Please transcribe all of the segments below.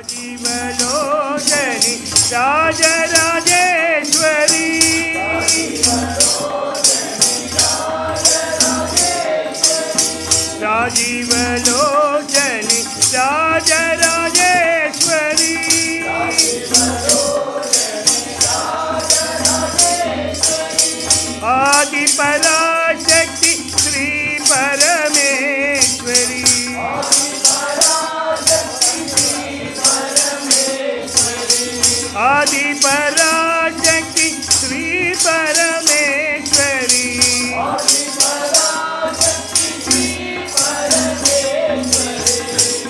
राजीवलोचनी राजराजेश्वरी राजीवलोचनी राजराजेश्वरी आदि पराशक्ति श्री परमेश्वरी आदि पराशक्ति श्री परमेश्वरी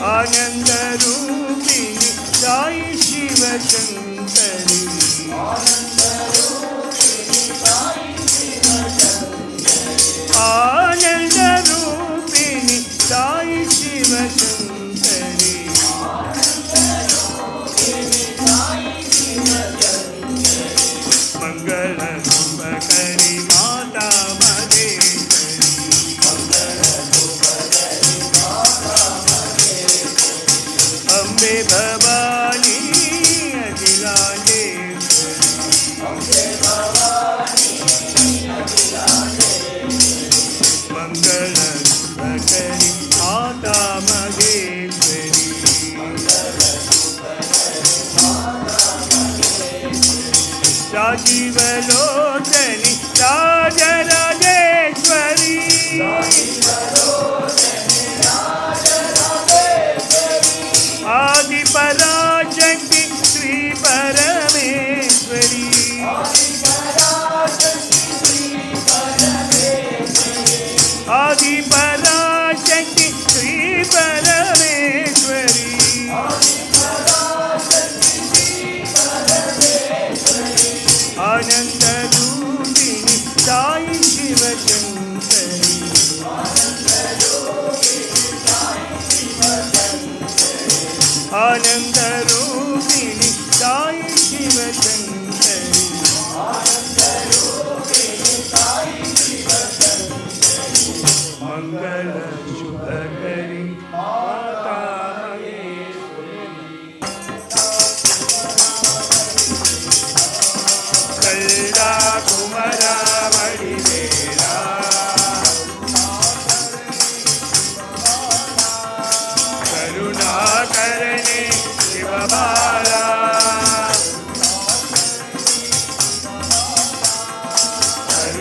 आनंद रूपिणी साई शिव शंकरी आनंद रूपिणी साई शिव शंकरी मंगल शुभकरी माता महेश्वरी अम्बे भवानी मंगल शुभकरी माता महेश्वरी राजीवलोचनी राजराजेश्वरी आदि पराशक्ति श्री परमेश्वरी आदि पराशक्ति श्री परमेश्वरी आनंद रूपिणी साई शिव शंकरी आनंद रूपिणी साई शिव शंकरी मंगल शुभकरी माता कल्ला कुमरा वडिवेला करुणाकरणे शिवबाला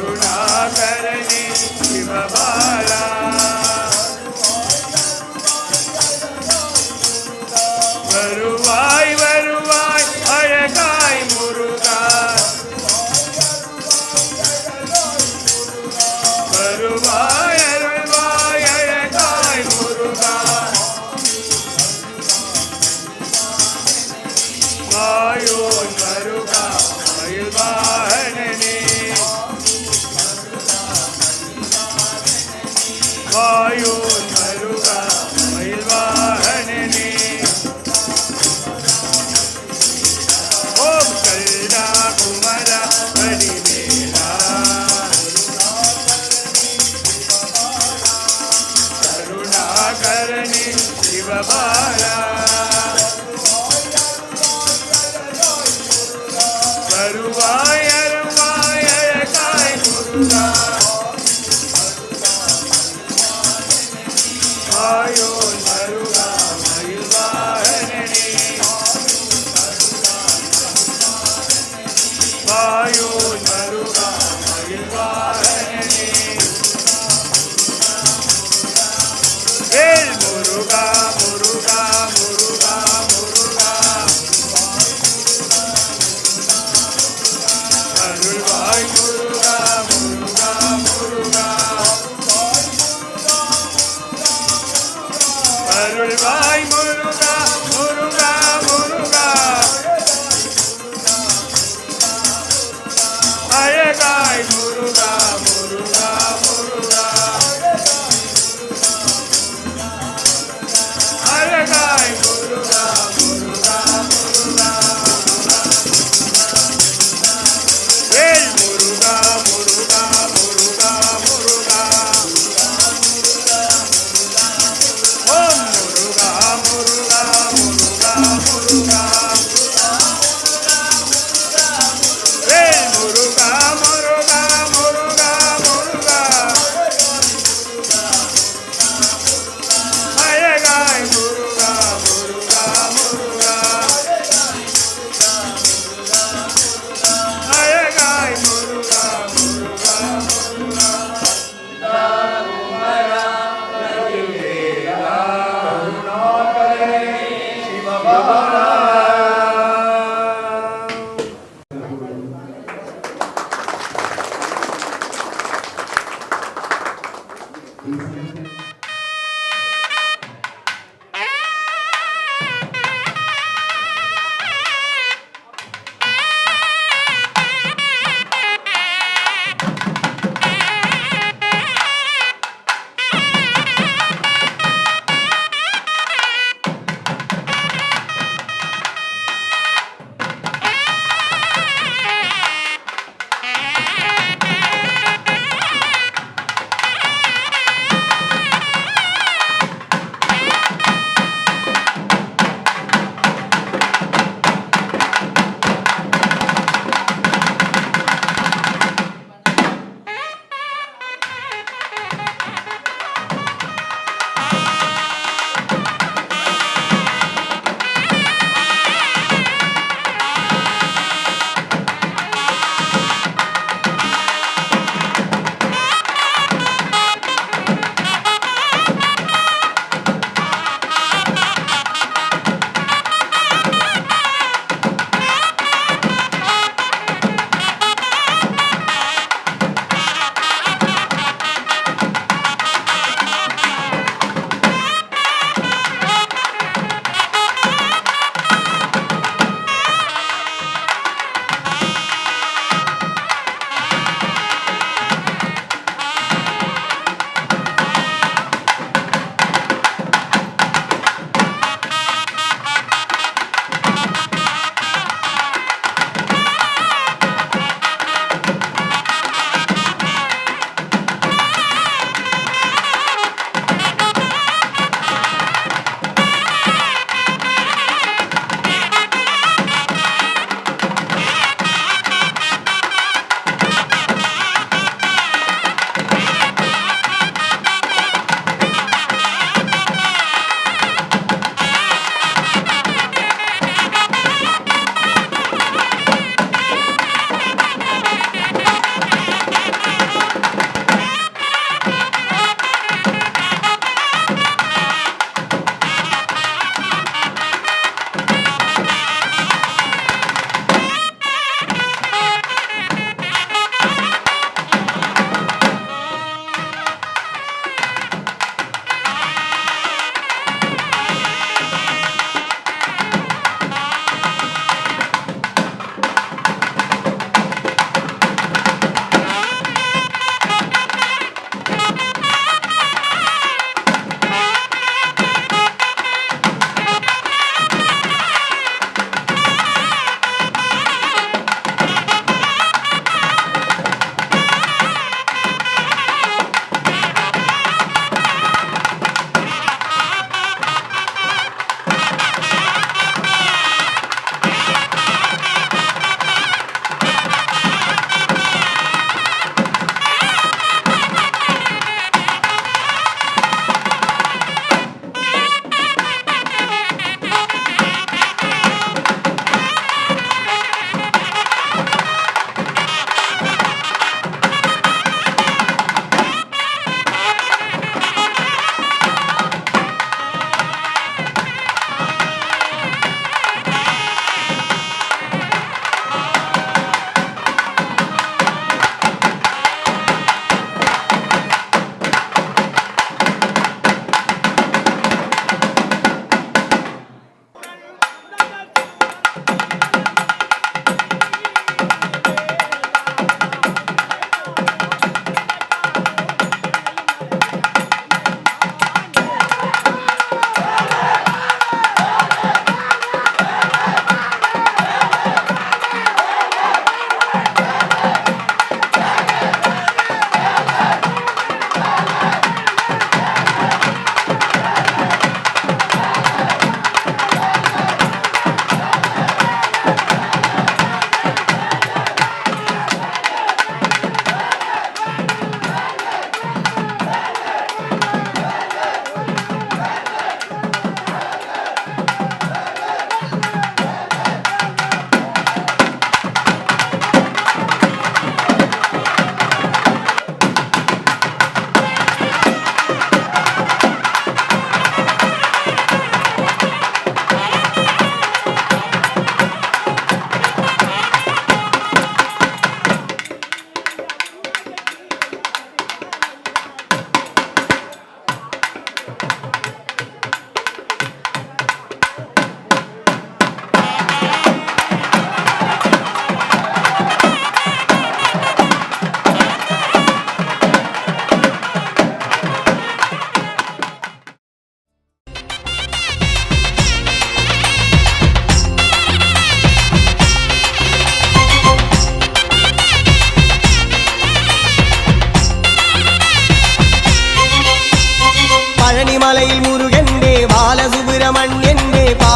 करुणाकरणे शिवबाला வருவாய் வருவாய் அழகாய் முருகா வருவாய் அருள்வாய் அழகாய் முருகா வாயோன் முருகா மயில்வாகனனே வாயோன் முருகா மயில்வாகனனே ஓம் கல்டா குமரா வடிவேலா கருணாகரனே சிவபாலா வருவாய் அருள்வாய் அழகாய் முருகா வாயோன் முருகா மயில்வாகனனே வாயோன் முருகா மயில்வாகனனே வேல் முருகா முருகா முருகா முருகா அருள்வாய் முருகா முருகா முருகா அருள்வாய் முருகா முருகா முருகா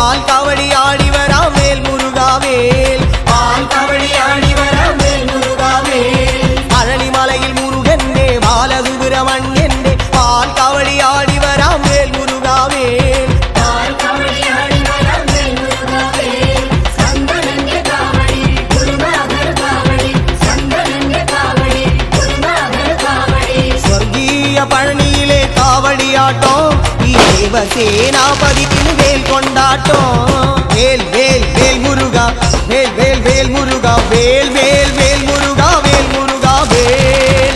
പാൽ കാവടിയാടി വരാം വേൽ മുരുകാവേൽ പാൽ കാവടിയാടി വരാം വേൽ മുരുകാവേൽ അഴനിമലയിൽ മുരുകന്റെ ബാലസുബ്രഹ്മണ്യന്റെ പാൽ കാവടിയാടി വരാം വേൽ മുരുകാവേൽ പാൽ കാവടിയാടി വരാം വേൽ മുരുകാവേൽ സന്തനന്റെ കാവടി ഗുരുനാഥർ കാവടി സന്തനന്റെ കാവടി ഗുരുനാഥർ കാവടി സ്വർഗീയ പഴനിയിലെ കാവടിയാട്ടോ ഈ ദേവസേനാപതിക്ക് വേൽ കൊണ്ടാട്ടോ വേൽ വേൽ വേൽ മുരുക വേൽ വേൽ വേൽ മുരുക വേൽ വേൽ വേൽ മുരുക വേൽ മുരുക വേൽ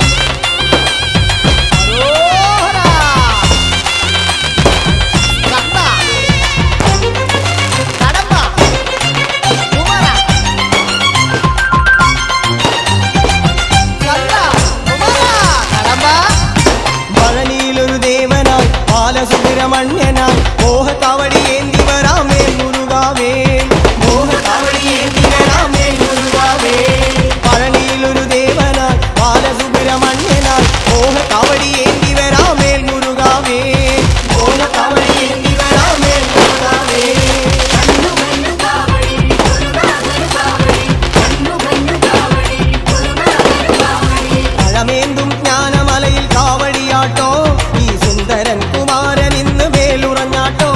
പഴനിയിലൊരു ദേവനായി ബാലസുബ്രഹ്മണ്യനായി മോഹക്കാവടി ഏന്തി വരാം വേൽ മുരുകാവേൽ മോഹക്കാവടി ഏന്തി വരാം വേൽ മുരുകാവേൽ പഴനിയിലൊരു ദേവനായി ബാലസുബ്രഹ്മണ്യനായി മോഹക്കാവടി ഏന്തി വരാം വേൽ മുരുകാവേൽ മോഹക്കാവടി ഏന്തി വരാം വേൽ മുരുകാവേൽ പഴമേന്തും ജ്ഞാനമലയിൽ കാവടിയാട്ടോ ഈ സുന്ദരൻ കുമാരൻ ഇന്ന് വേലുറഞ്ഞാട്ടോ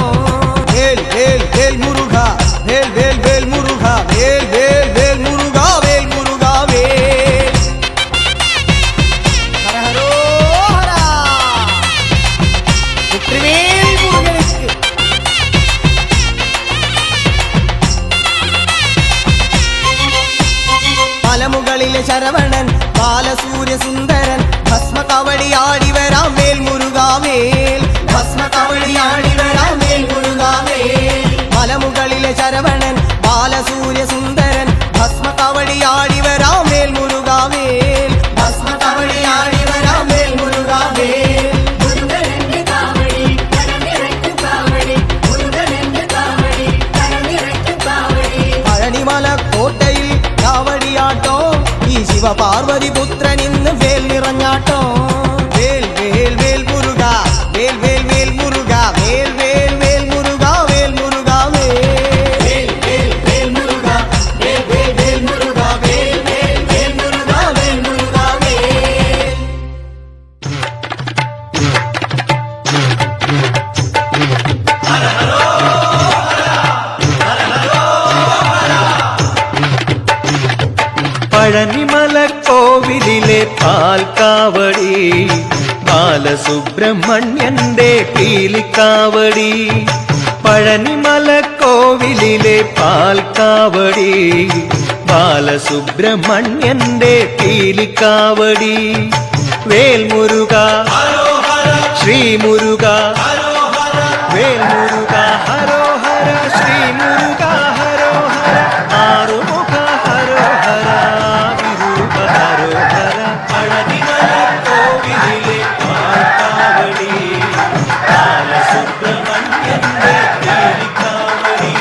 വേൽ വേൽ വേൽ മുരുക വേൽ വേൽ വേൽ മുരുക വേൽ വേൽ വേൽ മുരുക വേൽ മുരുക വേൽ ഹര ഹരോ ഹര വെற்றிவேல் മുരുകനുക്ക് മലമുകളിലെ ശരവണൻ ബാലസൂര്യ സുന്ദരൻ ഭസ്മ കവടിയാടി വരാം വേൽ മുരുകാവേൽ ഭസ്മ കവടിയാടി വരാം വേൽ മുരുകാവേൽ മലമുകളിലെ ശരവണൻ ബാലസൂര്യ സുന്ദരൻ ഭസ്മ കവടിയാടി വരാം വേൽ മുരുകാവേൽ ഭസ്മ കവടിയാടി വരാം വേൽ മുരുകാവേൽ മുരുകന്റെ കാവടി കരനിറയ്ക്കും കാവടി മുരുകന്റെ കാവടി കരനിറയ്ക്കും കാവടി പഴനിമല കോട്ടയിൽ കാവടിയാട്ടോ ഈ ശിവപാർവതി പുത്രൻ ഇന്ന് വേൽ നിറഞ്ഞാട്ടോ വേൽ വേൽ വേൽ മുരുക വേൽ വേൽ വേൽ മുരുക വേൽ വേൽ വേൽ മുരുക വേൽ മുരുക വേൽ വേൽ വേൽ മുരുക വേൽ വേൽ വേൽ മുരുക വേൽ വേൽ വേൽ മുരുക വേൽ മുരുക വേൽ പഴനിമലക്കോവിലിലെ പാൽക്കാവടി ബാലസുബ്രഹ്മണ്യന്റെ പീലിക്കാവടി പഴനിമലക്കോവിലിലെ പാൽക്കാവടി ബാലസുബ്രഹ്മണ്യന്റെ പീലിക്കാവടി വേൽമുരുക ശ്രീമുരുക വേൽമുരുക ഹരോ ഹര ശ്രീമുരുക ഹരോ ഹര ആറുമുഖ ഹരോ ഹര വിരൂപ ഹരോ ഹര പഴനിമലക്കോവിലിലെ പാൽക്കാവടി ബാലസുബ്രഹ്മണ്യന്റെ പീലിക്കാവടി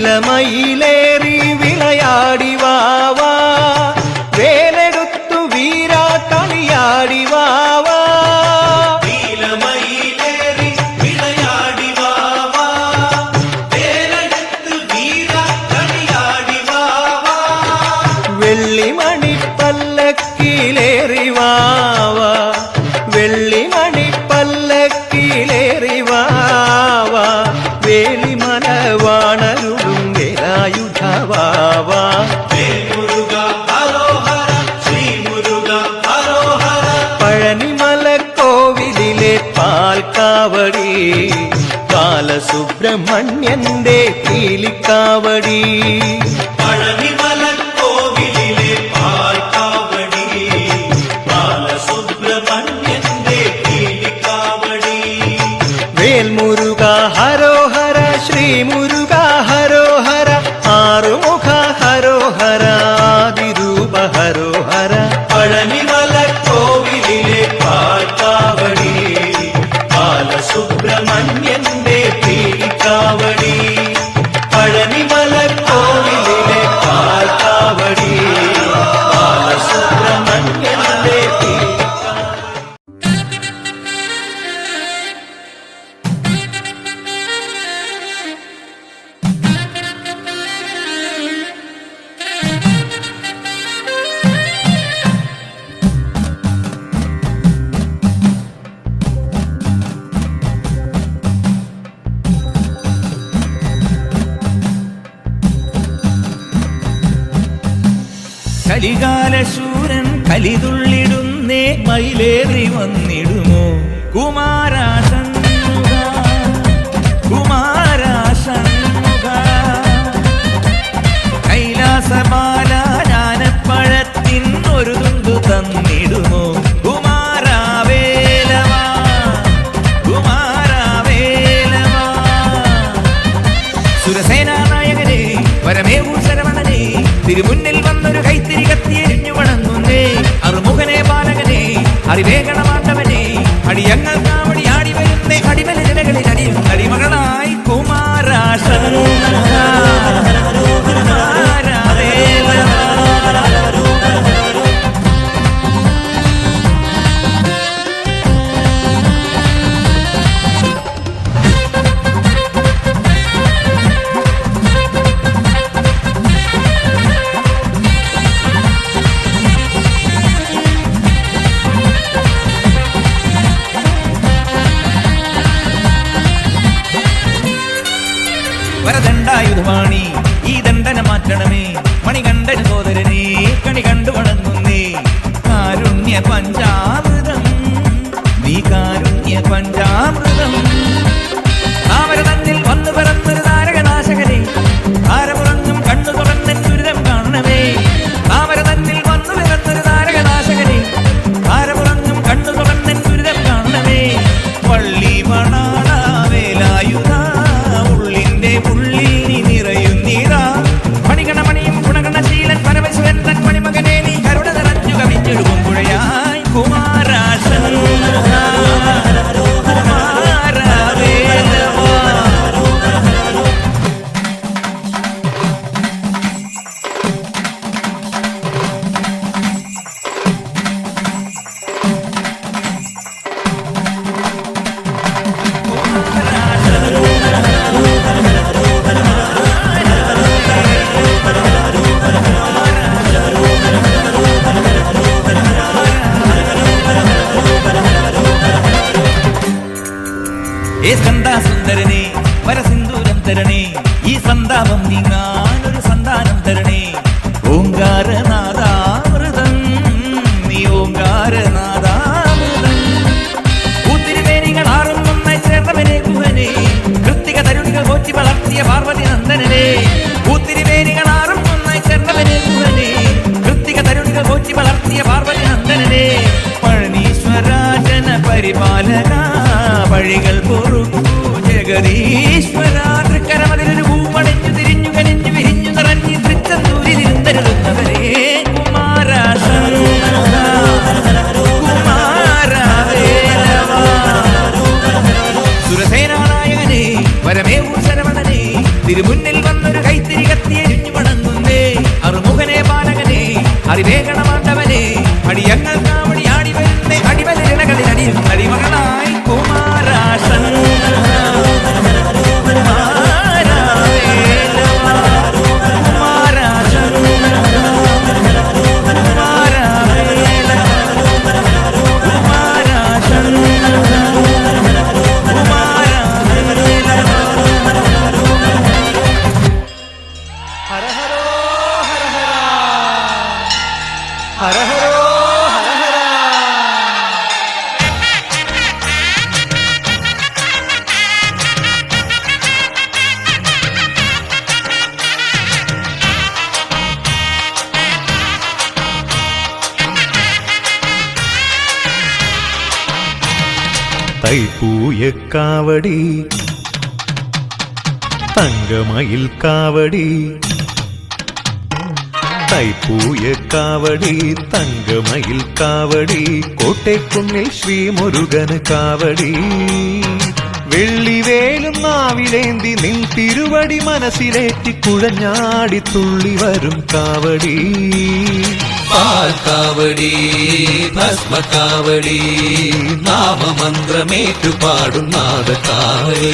നീലമയിലേറി വിളയാടി വാവാ വേലെടുത്തു വീരാ കളിയാടി വാവാ നീലമയിലേറി മയിലേറിവാവാ വേലിമല വാണരുളും വേലായുധവാവാ മുരുക ഹരോഹര ശ്രീ മുരുക ഹരോഹര പഴനിമല കോവിലിലെ പാൽക്കാവടി ബാലസുബ്രഹ്മണ്യന്റെ പീലിക്കാവടി പഴനിമല കോവിലിലെ പാൽക്കാവടി ബാലസുബ്രഹ്മണ്യന്റെ പീലിക്കാവടി വേൽമുരുക ഹരോഹര ശ്രീ മുരുക ഹരോഹര ആറുമുഖ ഹരോഹര ആദിരൂപ ഹരോഹര പഴനിമല കോവിലിലെ പാൽക്കാവടി ബാലസുബ്രഹ്മണ്യന്റെ പീലിക്കാവടി പഴനിമല കോവിലിലെ പാൽക്കാവടി ബാലസുബ്രഹ്മണ്യന്റെ കലികാലശൂരൻ കലിതുള്ളിടുന്നേ മയിലേറി വന്നിടുമോ കുമാരാശന്മുഖ കുമാരാശന്മുഖ കൈലാസമാല ജ്ഞാനപ്പഴത്തിൻ ഒരു തുണ്ടു തന്നിടുമോ കുമാരാവേലവാ കുമാരാവേലവാ സുരസേനാനായകനെ പരമേവൂ ശരവണനെ തിരുമുന്നിൽ വന്നൊരു കൈത്തിരി കത്തിയെരിഞ്ഞു വണങ്ങുന്നേ അറുമുഖനെ ബാലകനെ അറിവേഗണമാണ്ടവനെ അടിയങ്ങൾ കാവടി ആടി വരുന്നേ അടിമല ജനകളിൽ അടിയും അടിമകളായി വരദണ്ഡായുധമാണി ഈ ദണ്ഡന മാറ്റണമേ മണികണ്ഠൻ സോദരനെ കണി കണ്ടു വണങ്ങുന്നേ കാരുണ്യ പഞ്ചാമൃതം നീ കാരുണ്യ പഞ്ചാമൃതം താമര തന്നിൽ വന്നു പിറന്നൊരു താരകനാശകനെ താരമുറങ്ങും കണ്ണു തുറന്നൻ ദുരിതം കാണണമേ താമര തന്നിൽ വന്നു പിറന്നൊരു താരകനാശകനെ താരമുറങ്ങും കണ്ണു തുറന്നൻ ദുരിതം കാണണമേ വള്ളി മണാള വേലായുധ ഉള്ളിന്റെ ഉള്ളിൽ നീ നിറയുന്നീടാ മണികണമണിയും ഗുണഗണശീലൻ പരമശിവൻ തൻ മണിമകനെ നീ കരുണ നിറഞ്ഞു കവിഞ്ഞൊഴുകും പുഴയായി കുമാരാശൻ ഏ സ്കന്ദാസുന്ദരനെ വരസിന്ദൂരം തരണേ ഈ സന്താപം നീങ്ങാനൊരു സന്താനം തരണേ ഓങ്കാരനാദാമൃതം നീ ഓങ്കാരനാദാമൃതം പൂത്തിരിമേനികൾ ആറും ഒന്നായി ചേർന്നവനെ കുഹനെ കൃത്തിക തരുണികൾ പോറ്റി വളർത്തിയ പാർവതി നന്ദനനെ പൂത്തിരിമേനികൾ ആറും ഒന്നായി ചേർന്നവനെ കുഹനെ കൃത്തിക തരുണികൾ പോറ്റി വളർത്തിയ പാർവതി നന്ദനനെ പഴനീശ്വരാജന പരിപാലക വഴികൾ പൊറുക്കൂ ജഗദീശ്വര തൃക്കരമതിലൊരു പൂവണഞ്ഞു തിരിഞ്ഞു കനിഞ്ഞു വിരിഞ്ഞു നിറഞ്ഞു തൃച്ചന്തൂരിലിരുന്നരുന്നവരെ കുമാരാശൻ സുരസേനാനായകനെ പരമേവൂ ശരവണനെ തിരുമുന്നിൽ വന്നൊരു കൈത്തിരി കത്തിയെരിഞ്ഞു വണങ്ങുന്നേ അറുമുഖനെ ബാലകനെ അറിവേഗണമാണ്ടവനെ അടിയങ്ങൾ കാവടി ആടി വരുന്നേ അടിമല ജനകളിൽ അടിയും അടിമകളായി കുമാരാശൻ തൈപ്പൂയക്കാവടി തങ്കമയിൽ കാവടി തൈപ്പൂയക്കാവടി തങ്കമയിൽ കാവടി കോട്ടേക്കുന്നിൽ ശ്രീമുരുകന് കാവടി വെള്ളിവേലും നാവിലേന്തി നിൻ തിരുവടി മനസ്സിലേറ്റി കുഴഞ്ഞാടി തുള്ളി വരും കാവടി പാൽക്കാവടി ഭസ്മക്കാവടി നാമമന്ത്രമേറ്റുപാടും നാദക്കാവടി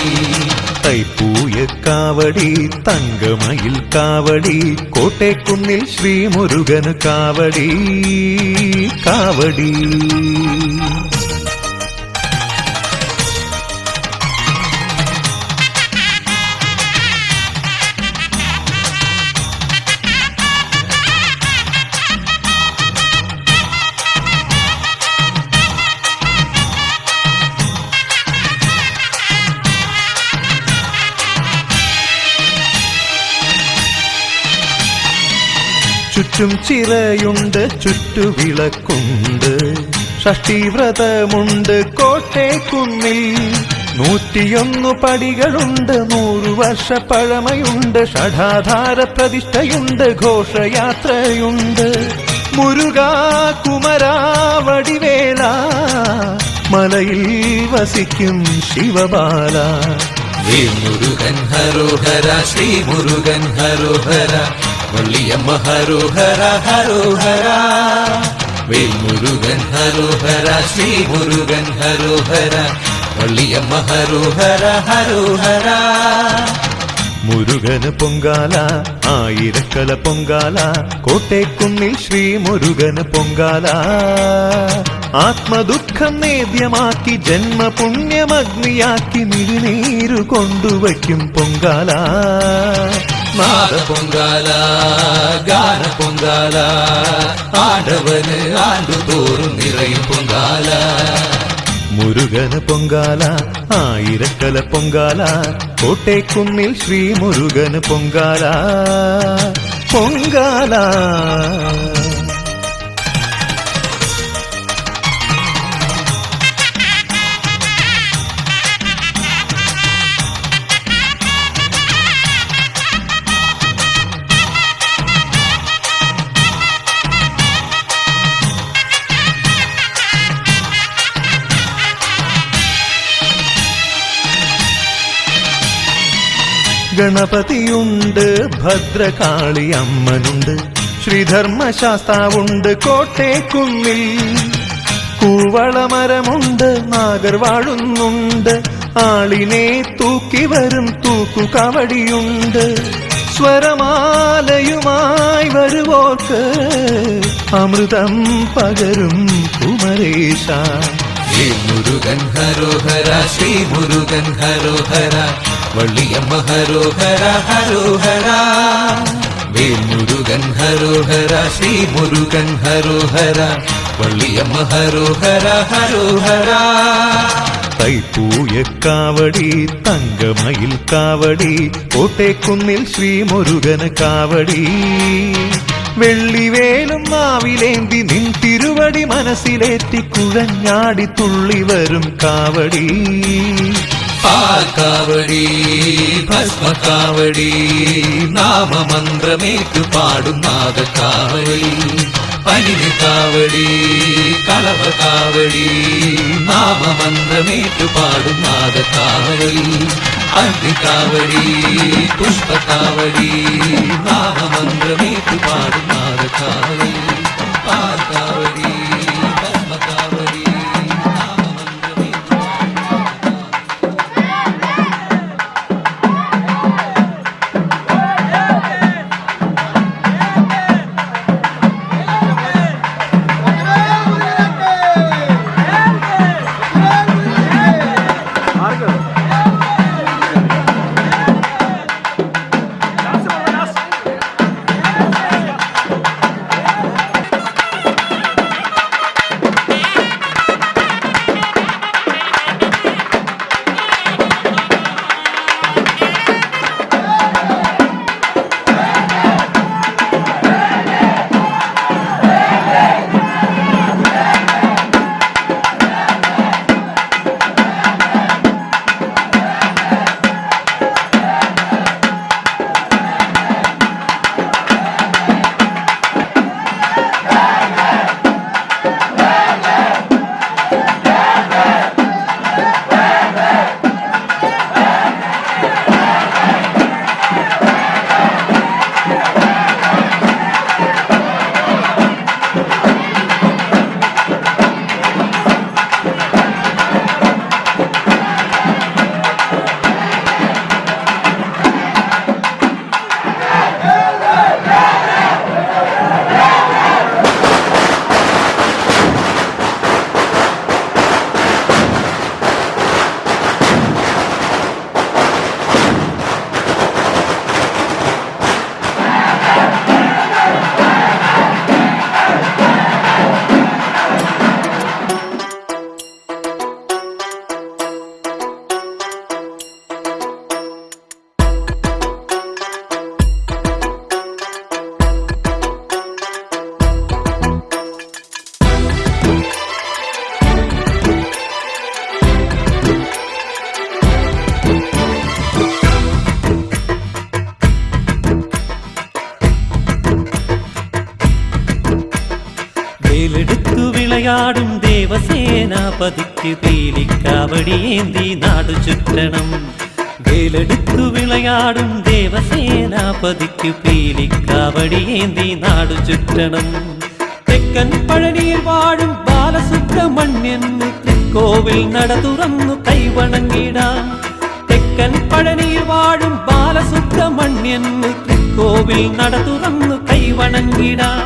തൈപ്പൂയക്കാവടി തങ്കമയിൽ കാവടി കോട്ടേക്കുന്നിൽ ശ്രീമുരുകന് കാവടി കാവടി ചുറ്റും ചിറയുണ്ട് ചുറ്റുവിളക്കുണ്ട് ഷഷ്ടിവ്രതമുണ്ട് കോട്ടേക്കുന്നിൽ 101 പടികളുണ്ട് 100 വർഷ പഴമയുണ്ട് ഷഠാധാര പ്രതിഷ്ഠയുണ്ട് ഘോഷയാത്രയുണ്ട് മുരുകാ കുമരാ വടിവേല മലയിൽ വസിക്കും ശിവബാല മുരുകൻ ഹരോഹര ശ്രീ മുരുകൻ ഹരോഹര വള്ളിയമ്മ ഹരോഹര ഹരോഹര വേൽമുരുകൻ ഹരോഹര ശ്രീ മുരുകൻ ഹരോഹര വള്ളിയമ്മ ഹരോഹര ഹരോഹര മുരുകന് പൊങ്കാല ആയിരക്കല പൊങ്കാല കോട്ടേക്കുന്നിൽ ശ്രീമുരുകന് പൊങ്കാല ആത്മദുഃഖം നേദ്യമാക്കി ജന്മപുണ്യമഗ്നിയാക്കി മിഴിനീരു കൊണ്ടുവയ്ക്കും പൊങ്കാല നാദ പൊങ്കാല ഗാന പൊങ്കാല ആടവന് ആണ്ടുതോറും നിറയും പൊങ്കാല മുരുകന് പൊങ്കാല ആയിരക്കല പൊങ്കാല കോട്ടേക്കുന്നിൽ ശ്രീമുരുകന് പൊങ്കാല പൊങ്കാല ഗണപതിയുണ്ട് ഭദ്രകാളി അമ്മനുണ്ട് ശ്രീധർമ്മശാസ്താവുണ്ട് കോട്ടേക്കുന്നിൽ കൂവളമരമുണ്ട് നാഗർ വാഴുന്നുണ്ട് ആളിനെ തൂക്കി വരും തൂക്കുകവടിയുണ്ട് സ്വരമാലയുമായി വരുവോർക്ക് അമൃതം പകരും കുമരേശ മുരുകൻ ഹരോഹര ശ്രീ മുരുകൻ ഹരോഹര വള്ളിയമ്മ ഹരോഹര ഹരോഹര വേൽമുരുകൻ ഹരോഹര ശ്രീ മുരുകൻ ഹരോഹര വള്ളിയമ്മ ഹരോഹര ഹരോഹര തൈപ്പൂയക്കാവടി തങ്കമയിൽ കാവടി കോട്ടേക്കുന്നിൽ ശ്രീമുരുകന് കാവടി വെള്ളിവേലും നാവിലേന്തി നിൻ തിരുവടി മനസ്സിലേറ്റി കുഴഞ്ഞാടി തുള്ളി വരും കാവടി പാൽക്കാവടി ഭസ്മക്കാവടി നാമമന്ത്രമേറ്റുപാടും നാദക്കാവടി പനിനിക്കാവടി കളവക്കാവടി നാമമന്ത്രമേറ്റുപാടും നാദക്കാവടി അഗ്നിക്കാവടി പുഷ്പക്കാവടി നാമമന്ത്രമേറ്റുപാടും നാദക്കാവടി പാൽക്കാവടി ഭസ്മക്കാവടി ദേവസേനാപതിക്ക് പീലിക്കാവടിയേന്തി നാടു ചുറ്റണം വേലെടുത്തു വിളയാടും ദേവസേനാപതിക്ക് പീലിക്കാവടിയേന്തി നാടു ചുറ്റണം തെക്കൻ പഴനിയിൽ വാഴും ബാലസുബ്രഹ്മണ്യന് തൃക്കോവിൽ നട തുറന്നു കൈവണങ്ങിടാം തെക്കൻ പഴനിയിൽ വാഴും ബാലസുബ്രഹ്മണ്യന് തൃക്കോവിൽ നട തുറന്നു കൈവണങ്ങിടാം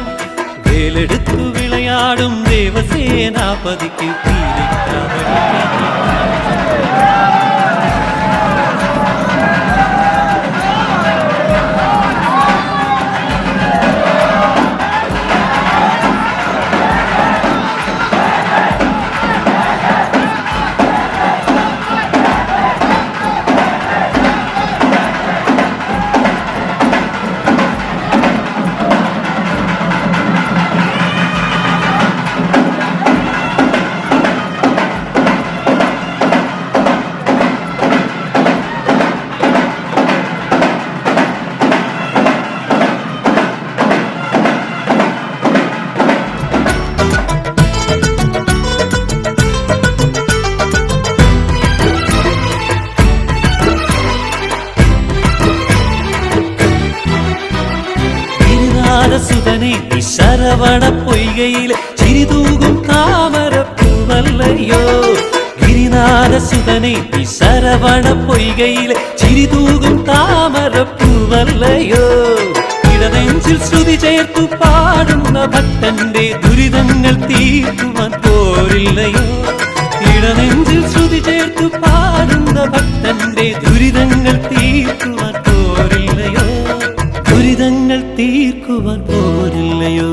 വേലെടുത്തു വിളയാടും ദേവസേനാപതിക്ക് പീലിക്കാവടിയേന്തി സുതനെ ശരവണ പൊയ്കയിലെ ചിരിതൂകും താമരപ്പൂവല്ലയോ ഗിരിനാഥസുതനെ ശരവണ പൊയ്കയിലെ ചിരിതൂകും താമരപ്പൂവല്ലയോ ഇടനെഞ്ചിൽ ശ്രുതി ചേർത്തു പാടുന്ന ഭക്തന്റെ ദുരിതങ്ങൾ തീർക്കുവാൻ പോരില്ലയോ ഇടനെഞ്ചിൽ ശ്രുതി ചേർത്തു പാടുന്ന ഭക്തന്റെ ദുരിതങ്ങൾ തീർക്കുവാൻ പോരില്ലയോ ദുരിതങ്ങൾ തീർക്കുവാൻ പോരില്ലയോ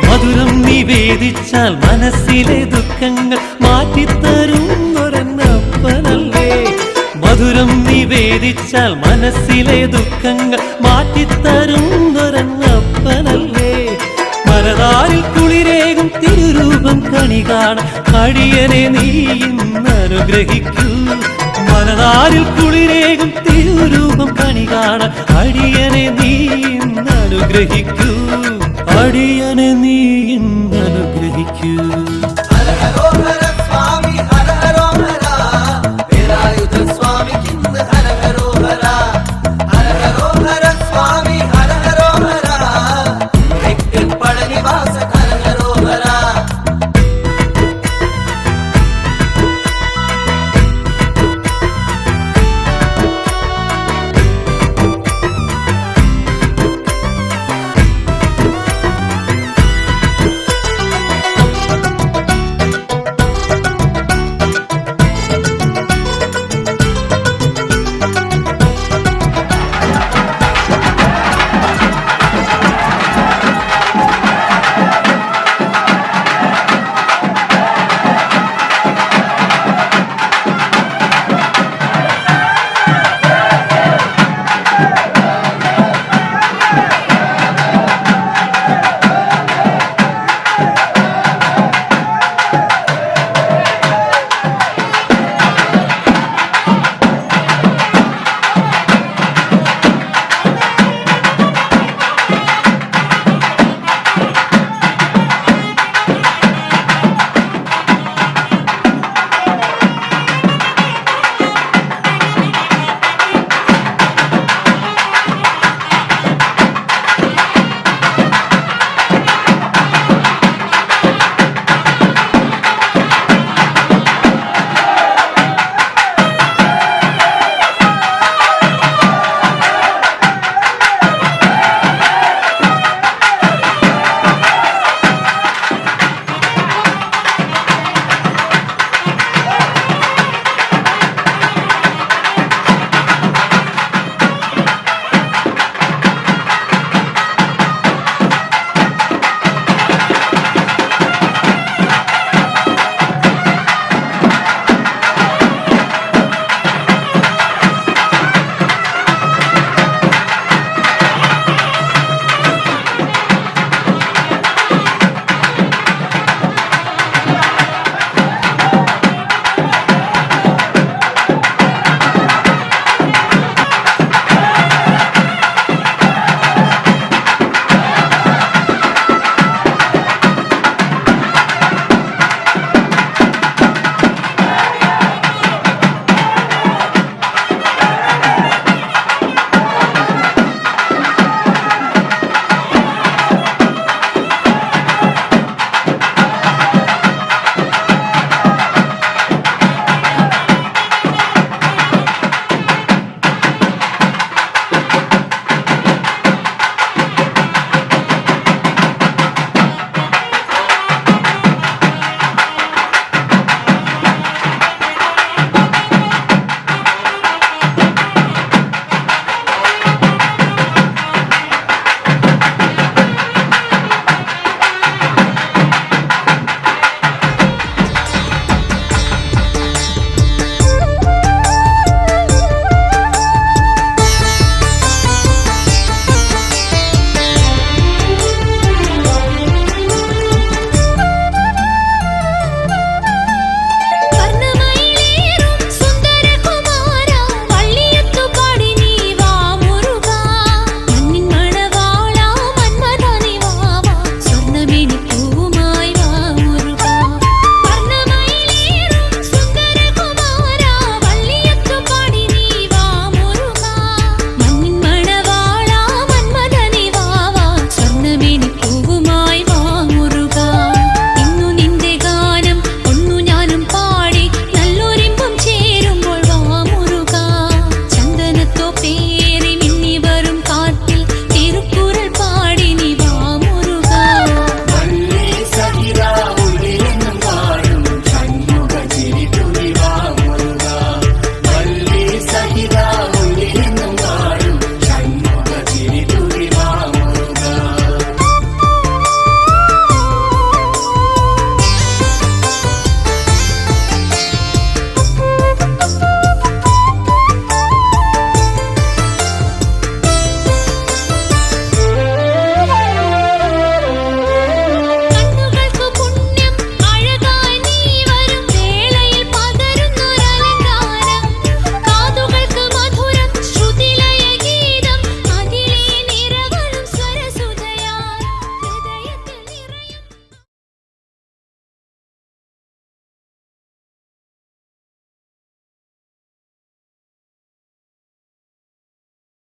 മധുരം നിവേദിച്ചാൽ മനസ്സിലെ ദുഃഖങ്ങൾ മാറ്റിത്തരുന്നൊരപ്പനല്ലേ മധുരം നിവേദിച്ചാൽ മനസ്സിലെ ദുഃഖങ്ങൾ മാറ്റിത്തരുന്നൊരപ്പനല്ലേ മനതാരിൽ കുളിരേകും തിരുരൂപം കണി കാണാൻ അടിയനെ നീ ഇന്ന് അനുഗ്രഹിക്കൂ മനതാരിൽ കുളിരേകും തിരുരൂപം കണി കാണാൻ അടിയനെ നീ ഇന്ന് അനുഗ്രഹിക്കൂ അടിയനെ നീ ഇന്ന് അനുഗ്രഹിക്കൂ